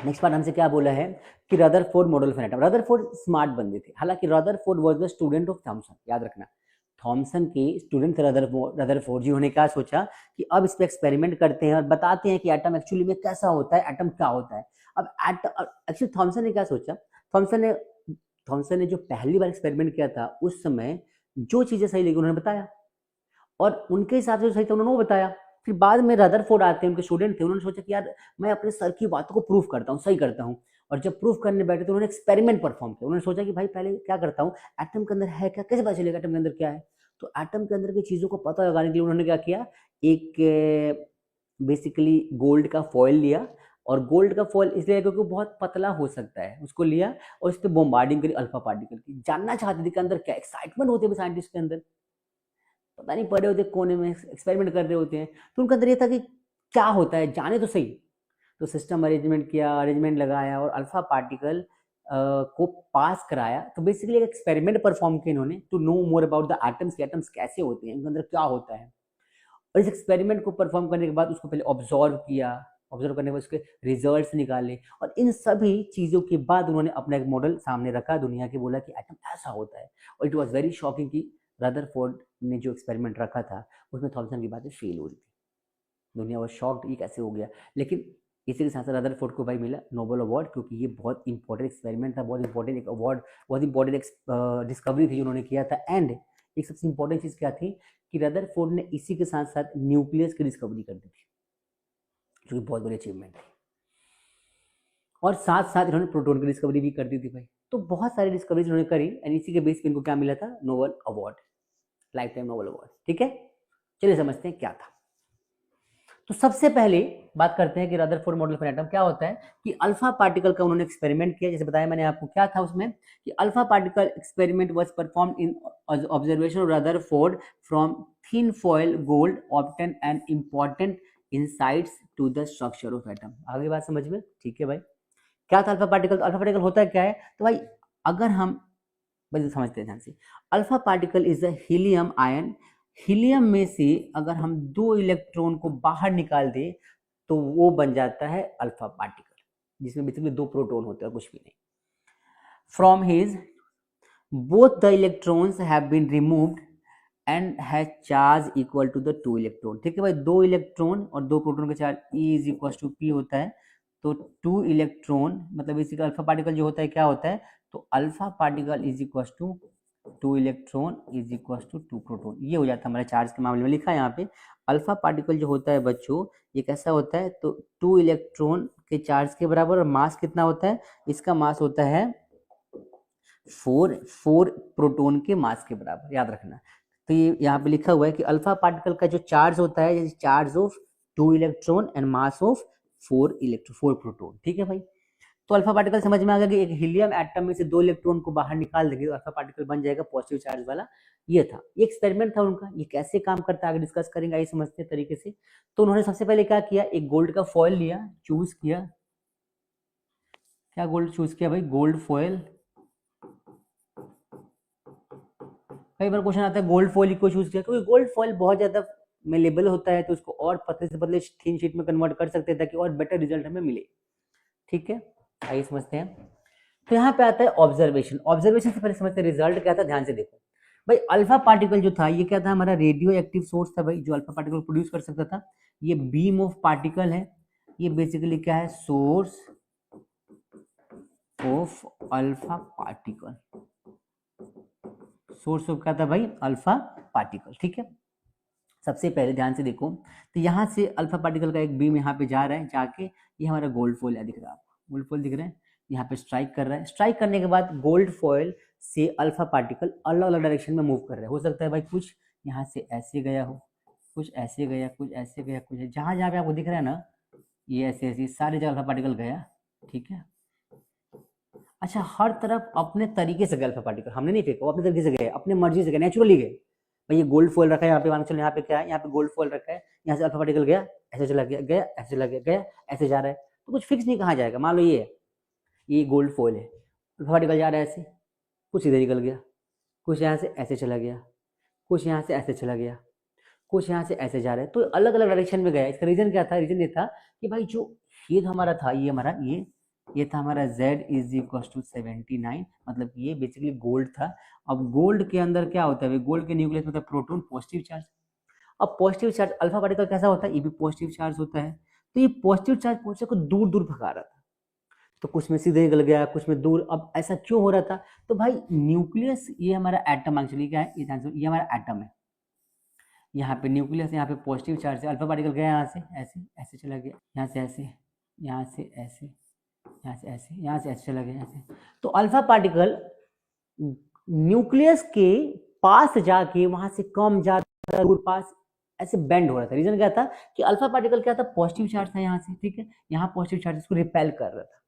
Next part हमसे क्या बोला है कि Rutherford model of atom. Rutherford smart बंदे थे, हालांकि Rutherford was the student of Thomson, याद रखना थॉमसन के स्टूडेंट थे रदरफोर्ड। जिन्होंने क्या सोचा कि अब इस पे एक्सपेरिमेंट करते हैं और बताते हैं कि एटम एक्चुअली में कैसा होता है, एटम क्या होता है। अब एक्चुअली थॉमसन ने क्या सोचा, थॉमसन ने थॉमसन ने जो पहली बार एक्सपेरिमेंट किया था उस समय जो चीजें सही लगी उन्होंने बताया, और उनके हिसाब से जो सही था उन्होंने वो बताया। फिर बाद में रदरफोर्ड आते हैं, उनके स्टूडेंट थे, उन्होंने सोचा कि यार मैं अपने सर की बातों को प्रूफ करता हूँ, सही करता हूँ। और जब प्रूफ करने बैठे तो उन्होंने एक्सपेरिमेंट परफॉर्म किया। उन्होंने सोचा कि भाई पहले क्या करता हूँ, एटम के अंदर है क्या, कैसे पता चलेगा एटम के अंदर क्या है। तो एटम के अंदर की चीजों को पता लगाने के लिए उन्होंने क्या किया, एक बेसिकली गोल्ड का फॉइल लिया, और गोल्ड का फॉइल इसलिए क्योंकि वो बहुत पतला हो सकता है, उसको लिया और उस पर बॉम्बार्डिंग करी अल्फा पार्टिकल की। जानना चाहते थे कि अंदर क्या एक्साइटमेंट होती है साइंटिस्ट के अंदर, पता नहीं पड़े होते कोने में एक्सपेरिमेंट कर रहे होते हैं, तो उनका अंदर ये था कि क्या होता है जाने तो सही। तो सिस्टम अरेंजमेंट किया, अरेंजमेंट लगाया और अल्फा पार्टिकल को पास कराया। तो बेसिकली एक एक्सपेरिमेंट परफॉर्म किया इन्होंने to know more about the atoms, के एटम्स कैसे होते हैं, उनके अंदर क्या होता है। और इस एक्सपेरिमेंट को परफॉर्म करने के बाद उसको पहले ऑब्जर्व किया, ऑब्जर्व करने के बाद उसके रिजल्ट्स निकाले, और इन सभी चीज़ों के बाद उन्होंने अपना एक मॉडल सामने रखा दुनिया के, बोला कि एटम ऐसा होता है। और इट वॉज वेरी शॉकिंग कि रदरफोर्ड ने जो एक्सपेरिमेंट रखा था उसमें थॉमसन की बातें फेल हो रही थी। दुनिया वॉज शॉक्ड, ये कैसे हो गया। लेकिन इसी के साथ साथ रदरफोर्ड को भाई मिला नोबेल अवार्ड, क्योंकि ये बहुत इंपॉर्टेंट एक्सपेरिमेंट था, बहुत इंपॉर्टेंट एक अवार्ड, बहुत इंपॉर्टेंट डिस्कवरी थी उन्होंने किया था। एंड एक सबसे इंपॉर्टेंट चीज़ क्या थी कि रदरफोर्ड ने इसी के साथ साथ न्यूक्लियस की डिस्कवरी कर दी थी, जो कि बहुत बड़ी अचीवमेंट थी। और साथ साथ इन्होंने प्रोटॉन की डिस्कवरी भी कर दी थी भाई। तो बहुत सारी डिस्कवरीज इन्होंने करी, एंड इसी के बेस पे इनको क्या मिला था, Nobel award, life time Nobel award. ठीक है, चलिए समझते हैं क्या था। तो सबसे पहले बात करते हैं कि रदरफोर्ड मॉडल ऑफ एटम क्या होता है। कि अल्फा पार्टिकल का उन्होंने एक्सपेरिमेंट किया, जैसे बताया मैंने आपको क्या था उसमें, कि alpha particle experiment was performed in observation of Rutherford from thin foil gold obtain and important insights to the structure of atom. आगे बात समझ में, ठीक है भाई। क्या था अल्फा पार्टिकल, तो अल्फा पार्टिकल होता है क्या है, तो भाई अगर हम बस समझते हैं ध्यान से। Alpha particle is a helium ion. Helium में से अगर हम दो इलेक्ट्रॉन को बाहर निकाल दें तो वो बन जाता है अल्फा पार्टिकल, जिसमें बेसिकली दो प्रोटॉन होते हैं, कुछ भी नहीं। From his both the electrons have been removed and has charge equal to the two electron. ठीक है भाई, दो इलेक्ट्रॉन और दो प्रोटॉन का charge E is equal to P होता है। तो टू इलेक्ट्रॉन मतलब इसी का अल्फा पार्टिकल जो होता है क्या होता है, तो alpha particle is equal to two electron is equal to two proton. ये हो जाता है हमारे चार्ज के मामले में, लिखा है यहाँ पे। अल्फा पार्टिकल जो होता है बच्चों, ये कैसा होता है, तो टू इलेक्ट्रॉन के चार्ज के बराबर, और मास कितना होता है, इसका मास होता है फोर प्रोटॉन के मास के बराबर, याद रखना। तो ये यहाँ पे लिखा हुआ है कि अल्फा पार्टिकल का जो चार्ज होता है, charge of two electron and mass of four proton. ठीक है भाई, तो अल्फा पार्टिकल समझ में आ गया कि एक हीलियम एटम में से दो इलेक्ट्रॉन को बाहर निकाल देंगे तो अल्फा पार्टिकल बन जाएगा पॉजिटिव चार्ज वाला। ये था, ये एक्सपेरिमेंट था उनका। ये कैसे काम करता है आगे डिस्कस करेंगे, आइए समझते हैं तरीके से। तो उन्होंने सबसे पहले क्या किया, एक गोल्ड का फॉइल लिया, चूज किया। क्या गोल्ड चूज किया भाई, गोल्ड फॉइल। कई बार क्वेश्चन आता है गोल्ड फॉइल क्यों चूज किया, क्योंकि गोल्ड फॉइल बहुत ज्यादा मेलेबल होता है, तो उसको और पतले से पतले थीन शीट में कन्वर्ट कर सकते हैं ताकि और बेटर रिजल्ट हमें मिले। ठीक है, आइए समझते हैं। तो यहाँ पे आता है ऑब्जर्वेशन। ऑब्जर्वेशन से पहले समझते हैं रिजल्ट क्या था, ध्यान से देखो भाई। अल्फा पार्टिकल जो था ये क्या था, हमारा रेडियो एक्टिव सोर्स था भाई, जो अल्फा पार्टिकल प्रोड्यूस कर सकता था। ये बीम ऑफ पार्टिकल है, ये बेसिकली क्या है, source of alpha particle. Source of क्या था भाई, अल्फा पार्टिकल। ठीक है, सबसे पहले ध्यान से देखो, तो यहाँ से अल्फा पार्टिकल का एक बीम यहाँ पे जा रहा है, जाके ये हमारा गोल्ड फॉइल है, दिख रहा है आपको, गोल्ड फॉइल दिख रहा है, यहाँ पे स्ट्राइक कर रहा है। स्ट्राइक करने के बाद गोल्ड फॉइल से अल्फा पार्टिकल अलग अलग डायरेक्शन में मूव कर रहा है। हो सकता है भाई कुछ यहाँ से ऐसे गया हो, कुछ ऐसे गया, कुछ ऐसे गया, कुछ जहाँ जहाँ पे आपको दिख रहा है ना, ये ऐसे ऐसे सारे जगह अल्फा पार्टिकल गया। ठीक है, अच्छा, हर तरफ अपने तरीके से गया अल्फा पार्टिकल, हमने नहीं फेंका, वो अपने तरीके से गए, अपने मर्जी से गए, नेचुरली गए भाई। ये गोल्ड फॉइल रखा है यहाँ पे, मान चलो यहाँ पे क्या है, यहाँ पे गोल्ड फॉइल रखा है, यहाँ से अल्फा पार्टिकल गया, ऐसे चला गया, गया ऐसे चला गया, गया ऐसे जा रहा है, तो कुछ फिक्स नहीं कहाँ जाएगा। मान लो ये गोल्ड फॉइल है, अल्फा पार्टिकल जा रहा है ऐसे, कुछ इधर निकल गया, कुछ यहाँ से ऐसे चला गया, कुछ यहाँ से ऐसे चला गया, कुछ यहाँ से ऐसे जा रहा है, तो अलग अलग डायरेक्शन में गया। इसका रीजन क्या था, रीजन ये था कि भाई जो ये हमारा था, ये हमारा ये ये था हमारा Z इज इक्वल टू 79, मतलब ये बेसिकली गोल्ड था। अब गोल्ड के अंदर क्या होता है, गोल्ड के न्यूक्लियस में होता है प्रोटॉन पॉजिटिव चार्ज। अब पॉजिटिव चार्ज अल्फा पार्टिकल कैसा होता है, ये भी पॉजिटिव चार्ज होता है। तो ये पॉजिटिव चार्ज पहुंचे को दूर दूर भगा रहा था, तो कुछ में सीधे निकल गया, कुछ में दूर। अब ऐसा क्यों हो रहा था, तो भाई न्यूक्लियस, ये हमारा एटम एक्चुअली क्या है, ये हमारा एटम है। यहाँ पे न्यूक्लियस, यहाँ पे पॉजिटिव चार्ज है, अल्फा पार्टिकल गया यहाँ से ऐसे ऐसे चला गया, यहाँ से ऐसे, यहाँ से ऐसे, यहाँ से ऐसे, यहाँ से ऐसे चला गया ऐसे। तो अल्फा पार्टिकल न्यूक्लियस के पास जाके वहां से कम ज्यादा दूर पास ऐसे बेंड हो रहा था। रीजन क्या था कि अल्फा पार्टिकल क्या था, पॉजिटिव चार्ज था यहाँ से, ठीक है, यहाँ पॉजिटिव चार्ज इसको रिपेल कर रहा था,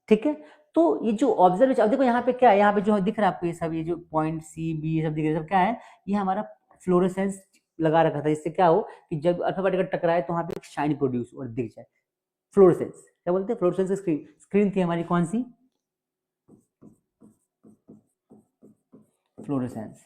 ठीक है। तो ये जो ऑब्जर्वेशन, अब देखो यहाँ पे क्या है, यहाँ पे जो दिख रहा है आपको ये सब, ये जो पॉइंट सी बी सब दिख रहा है, सब क्या है, ये हमारा फ्लोरेसेंस लगा रखा था, इससे क्या हो कि जब अल्फा पार्टिकल टकराए तो वहां पे एक शाइन प्रोड्यूस और दिख जाए। फ्लोरेसेंस क्या बोलते हैं, फ्लोरेसेंस की स्क्रीन, स्क्रीन थी हमारी कौन सी, फ्लोरेसेंस,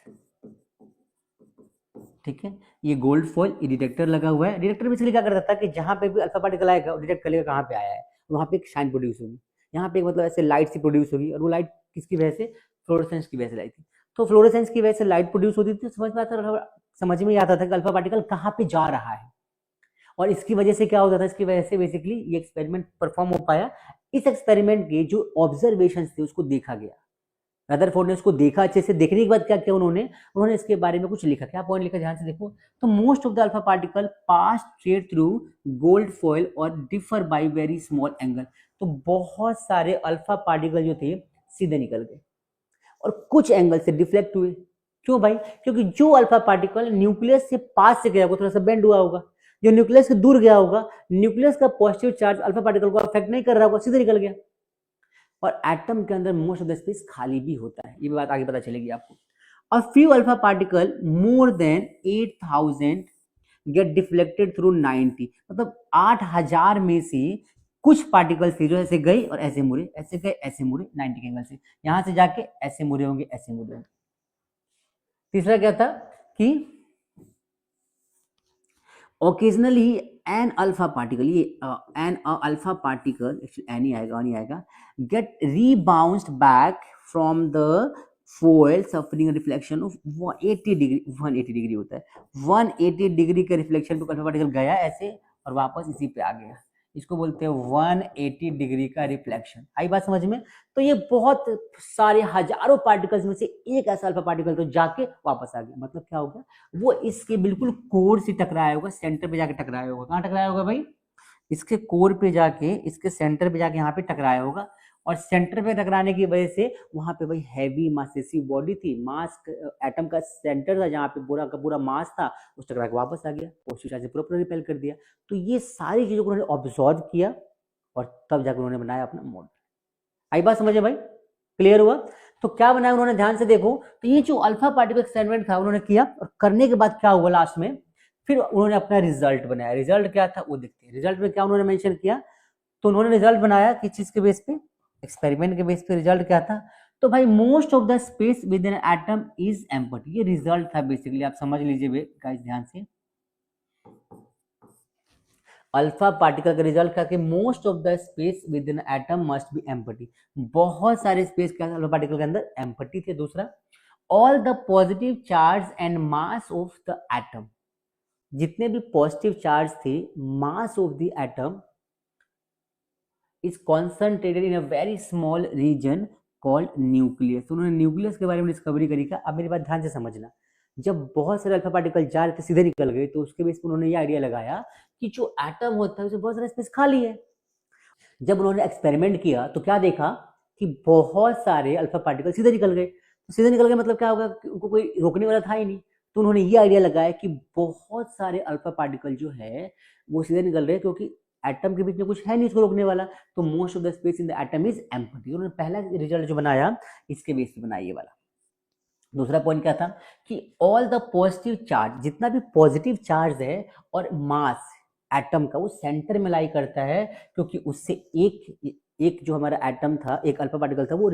ठीक है। ये गोल्ड फॉइल, ये डिटेक्टर लगा हुआ है। डिटेक्टर बेसिकली क्या करता था कि जहां पे भी अल्फा पार्टिकल आएगा वो डिटेक्ट करेगा कहाँ पे आया है, वहां पे एक शाइन प्रोड्यूस होगी, यहाँ पे मतलब ऐसे लाइट सी प्रोड्यूस होगी, और वो लाइट किसकी वजह से, फ्लोरेसेंस की वजह से आई थी। तो फ्लोरेसेंस की वजह से लाइट प्रोड्यूस होती थी, समझ में आता था कि अल्फा पार्टिकल कहाँ पे जा रहा है, और इसकी वजह से क्या होता था, इसकी वजह से बेसिकली ये एक्सपेरिमेंट परफॉर्म हो पाया। इस एक्सपेरिमेंट के जो ऑब्जर्वेशन थे उसको देखा गया, रदरफोर्ड ने उसको देखा अच्छे से। देखने के बाद क्या किया उन्होंने इसके बारे में कुछ लिखा। क्या पॉइंट लिखा, ध्यान से देखो। तो most of the alpha particle pass straight through gold foil और differ by very small angle. तो बहुत सारे अल्फा पार्टिकल जो थे सीधे निकल गए और कुछ एंगल से डिफ्लेक्ट हुए। क्यों भाई, क्योंकि जो अल्फा पार्टिकल न्यूक्लियस से पास से गया होगा थोड़ा सा बेंड हुआ होगा, जो न्यूक्लियस से दूर गया होगा न्यूक्लियस का पॉजिटिव चार्ज अल्फा पार्टिकल को अफेक्ट नहीं कर रहा होगा, सीधे निकल गया। और एटम के अंदर मोस्ट ऑफ द स्पेस खाली भी होता है, ये बात आगे पता चलेगी आपको। A few alpha particle more than 8000 get deflected through 90, मतलब 8000 में से कुछ पार्टिकल थे जो ऐसे गए और ऐसे मुड़े, ऐसे गए ऐसे मुड़े 90 के एंगल से, यहां से जाके ऐसे मुड़े होंगे, ऐसे मुड़े होंगे। तीसरा क्या था कि ओकेजनली एन अल्फा पार्टिकल, ये an alpha particle, actually an ही आएगा, नहीं आएगा, get rebounced back from the foil suffering reflection of 180 degree, 180 degree होता है, 180 डिग्री के रिफ्लेक्शन पे अल्फा पार्टिकल गया ऐसे और वापस इसी पे आ गया, इसको बोलते हैं 180 डिग्री का रिफ्लेक्शन। आई बात समझ में। तो ये बहुत सारे हजारों पार्टिकल्स में से एक ऐसा अल्फा पार्टिकल तो जाके वापस आ गया, मतलब क्या हो गया, वो इसके बिल्कुल कोर से टकराया होगा, सेंटर पे जाके टकराया होगा। कहाँ टकराया होगा भाई, इसके कोर पे जाके, इसके सेंटर पे जाके यहाँ पे टकराया होगा, और सेंटर पे टकराने की वजह से वहां पे भाई हैवी मासेसिव बॉडी थी, मास एटम का सेंटर था जहाँ पे पूरा का पूरा मास था, उस टकरा के वापस आ गया, पॉजिटिव चार्ज से पूरा रिपेल कर दिया। तो ये सारी चीजों को उन्होंने ऑब्जर्व किया और तब जाकर उन्होंने बनाया अपना मॉडल। आई बात समझे भाई, क्लियर हुआ। तो क्या बनाया उन्होंने, ध्यान से देखो। तो ये जो अल्फा पार्टिकल एक्सपेरिमेंट था उन्होंने किया, और करने के बाद क्या हुआ लास्ट में, फिर उन्होंने अपना रिजल्ट बनाया। रिजल्ट क्या था वो देखते हैं। रिजल्ट में क्या उन्होंने मेंशन किया, तो उन्होंने रिजल्ट बनाया किस चीज के बेस पे, एक्सपेरिमेंट के बेस पे। रिजल्ट क्या था, तो भाई most of the space with an atom is empty, ये रिजल्ट था बेसिकली, आप समझ लीजिए गाइस ध्यान से। अल्फा पार्टिकल का रिजल्ट क्या कि most of the space with in atom must be empty, बहुत सारे स्पेस क्या अल्फा पार्टिकल के अंदर एम्प्टी थे। दूसरा, all the positive charge and mass of the atom, जितने भी पॉजिटिव चार्ज थे, mass of the atom is concentrated in a very small reason called nucleus. उन्होंने न्यूक्लियस के बारे में डिस्कवरी करी। का अब मेरी बात ध्यान से समझना, जब बहुत सारे अल्फा पार्टिकल जा रहे थे सीधे निकल गए, तो उसके बेस पर उन्होंने ये आइडिया लगाया कि जो एटम होता है उसमें बहुत सारा स्पेस खाली है। जब उन्होंने एक्सपेरिमेंट किया तो क्या देखा कि बहुत सारे अल्फा पार्टिकल सीधे निकल गए। तो सीधे निकल गए मतलब क्या होगा कि उनको कोई रोकने वाला था ही नहीं। तो उन्होंने ये आइडिया लगाया कि बहुत सारे अल्फा पार्टिकल जो है वो सीधे निकल रहे हैं, क्योंकि एटम के बीच में कुछ है नहीं इसको रोकने वाला, तो most of the space in the atom is empty. उन्होंने पहला रिजल्ट जो बनाया इसके बेस पे बनाया ये वाला। दूसरा पॉइंट क्या था कि ऑल द पॉजिटिव चार्ज, जितना भी पॉजिटिव चार्ज है और मास एटम का, वो सेंटर में लाई करता है, क्योंकि उससे एक जो हमारा एटम था, एक अल्फा पार्टिकल था, वो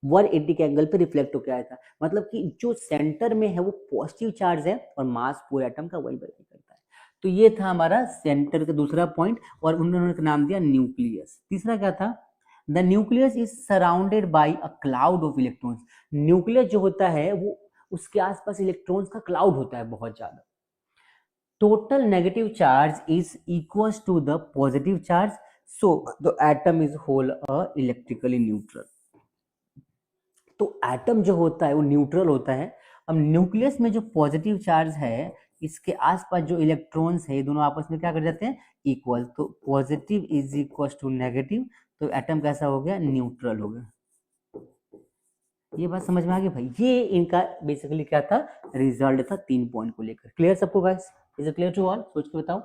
180 के एंगल पे रिफ्लेक्ट होकर आया था। मतलब कि जो सेंटर में है वो पॉजिटिव चार्ज है और मास पूरे एटम का वही बनाई करता है। तो ये था हमारा सेंटर का दूसरा पॉइंट, और उन्होंने नाम दिया न्यूक्लियस। तीसरा क्या था, the nucleus is surrounded by a cloud of electrons. Nucleus जो होता है वो उसके आसपास इलेक्ट्रॉन्स का क्लाउड होता है बहुत ज्यादा। Total negative charge is equals to the positive charge, so the atom is whole electrically neutral. तो एटम जो होता है वो न्यूट्रल होता है। अब न्यूक्लियस में जो पॉजिटिव चार्ज है, इसके आसपास जो इलेक्ट्रॉन्स है, ये दोनों आपस में क्या कर जाते हैं, इक्वल। तो positive is equal to negative, तो एटम कैसा हो गया, न्यूट्रल हो गया। ये बात समझ में आ गई भाई। ये इनका बेसिकली क्या था, रिजल्ट था 3 पॉइंट को लेकर। क्लियर सबको guys? Is it clear to all? सोच के बताओ।